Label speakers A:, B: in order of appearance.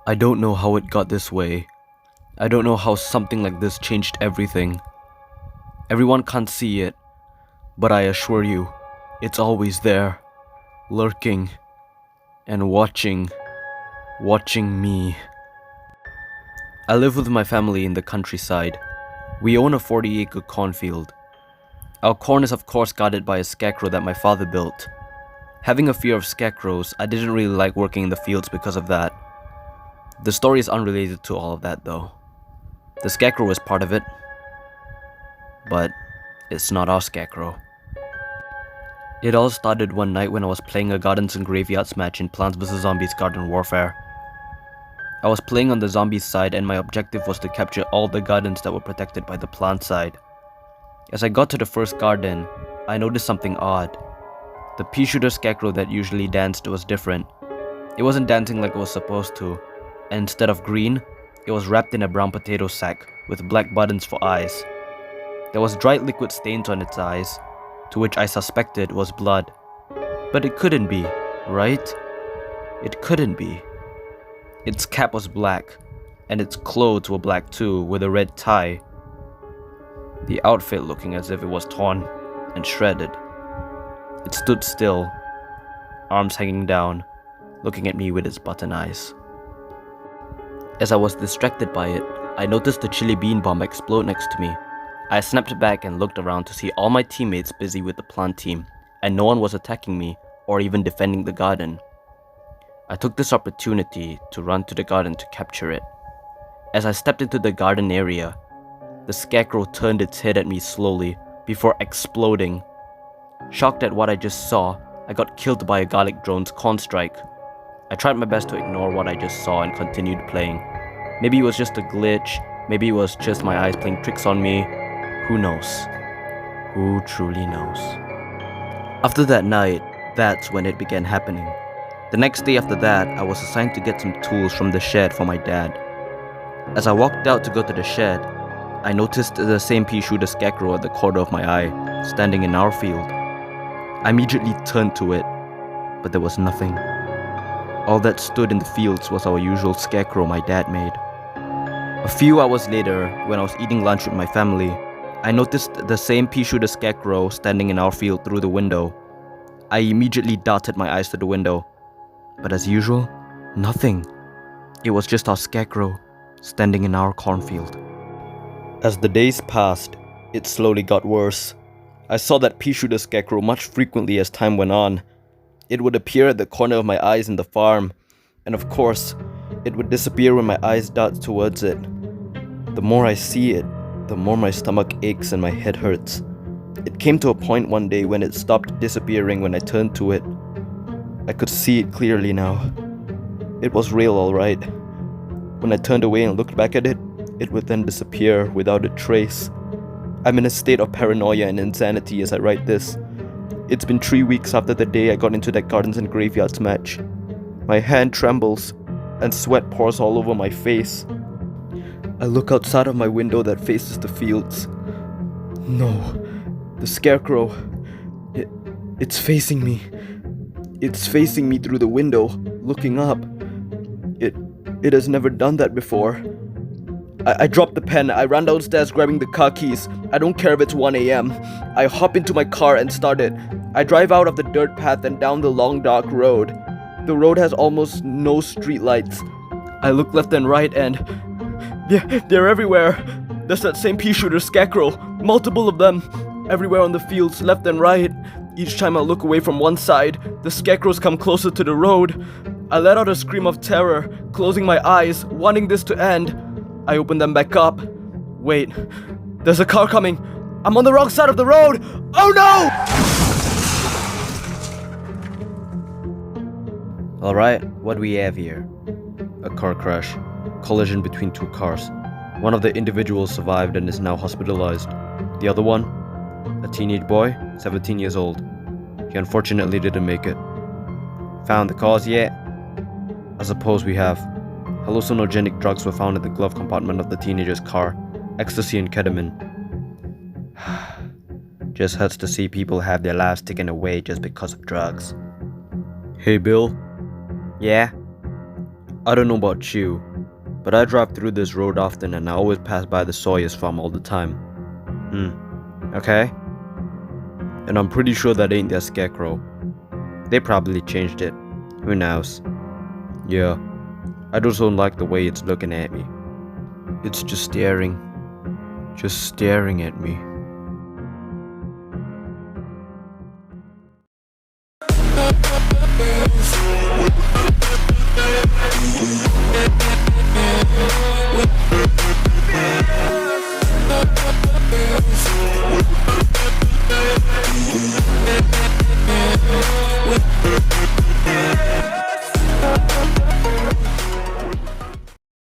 A: I don't know how it got this way. I don't know how something like this changed everything. Everyone can't see it, but I assure you, it's always there, lurking and watching me. I live with my family in the countryside. We own a 40-acre cornfield. Our corn is of course guarded by a scarecrow that my father built. Having a fear of scarecrows, I didn't really like working in the fields because of that. The story is unrelated to all of that though. The scarecrow is part of it, but it's not our scarecrow. It all started one night when I was playing a Gardens and Graveyards match in Plants vs Zombies Garden Warfare. I was playing on the zombies side and my objective was to capture all the gardens that were protected by the plant side. As I got to the first garden, I noticed something odd. The pea shooter scarecrow that usually danced was different. It wasn't dancing like it was supposed to, and instead of green, it was wrapped in a brown potato sack with black buttons for eyes. There was dried liquid stains on its eyes, to which I suspected was blood. But it couldn't be, right? It couldn't be. Its cap was black, and its clothes were black too, with a red tie. The outfit looking as if it was torn and shredded. It stood still, arms hanging down, looking at me with its button eyes. As I was distracted by it, I noticed the chili bean bomb explode next to me. I snapped back and looked around to see all my teammates busy with the plant team, and no one was attacking me or even defending the garden. I took this opportunity to run to the garden to capture it. As I stepped into the garden area, the scarecrow turned its head at me slowly before exploding. Shocked at what I just saw, I got killed by a garlic drone's corn strike. I tried my best to ignore what I just saw and continued playing. Maybe it was just a glitch, maybe it was just my eyes playing tricks on me. Who knows? Who truly knows? After that night, that's when it began happening. The next day after that, I was assigned to get some tools from the shed for my dad. As I walked out to go to the shed, I noticed the same pea shooter scarecrow at the corner of my eye, standing in our field. I immediately turned to it, but there was nothing. All that stood in the fields was our usual scarecrow my dad made. A few hours later, when I was eating lunch with my family, I noticed the same pea shooter scarecrow standing in our field through the window. I immediately darted my eyes to the window, but as usual, nothing. It was just our scarecrow standing in our cornfield. As the days passed, it slowly got worse. I saw that pea shooter scarecrow much frequently as time went on. It would appear at the corner of my eyes in the farm, and of course, it would disappear when my eyes dart towards it. The more I see it, the more my stomach aches and my head hurts. It came to a point one day when it stopped disappearing when I turned to it. I could see it clearly now. It was real, alright. When I turned away and looked back at it, it would then disappear without a trace. I'm in a state of paranoia and insanity as I write this. It's been 3 weeks after the day I got into that Gardens and Graveyards match. My hand trembles, and sweat pours all over my face. I look outside of my window that faces the fields. No, the scarecrow. It's facing me. It's facing me through the window, looking up. It has never done that before. I dropped the pen. I ran downstairs grabbing the car keys. I don't care if it's 1 a.m. I hop into my car and start it. I drive out of the dirt path and down the long dark road. The road has almost no street lights. I look left and right and they're everywhere. There's that same pea shooter scarecrow, multiple of them, everywhere on the fields, left and right. Each time I look away from one side, the scarecrows come closer to the road. I let out a scream of terror, closing my eyes, wanting this to end. I open them back up. Wait, there's a car coming. I'm on the wrong side of the road. Oh no! Alright, what do we have here? A car crash. Collision between two cars. One of the individuals survived and is now hospitalized. The other one? A teenage boy, 17 years old. He unfortunately didn't make it. Found the cause yet? I suppose we have. Hallucinogenic drugs were found in the glove compartment of the teenager's car. Ecstasy and ketamine. Just hurts to see people have their lives taken away just because of drugs. Hey Bill? Yeah? I don't know about you, but I drive through this road often and I always pass by the Sawyer's farm all the time. Okay? And I'm pretty sure that ain't their Scarecrow. They probably changed it. Who knows? Yeah, I just don't like the way it's looking at me. It's just staring at me.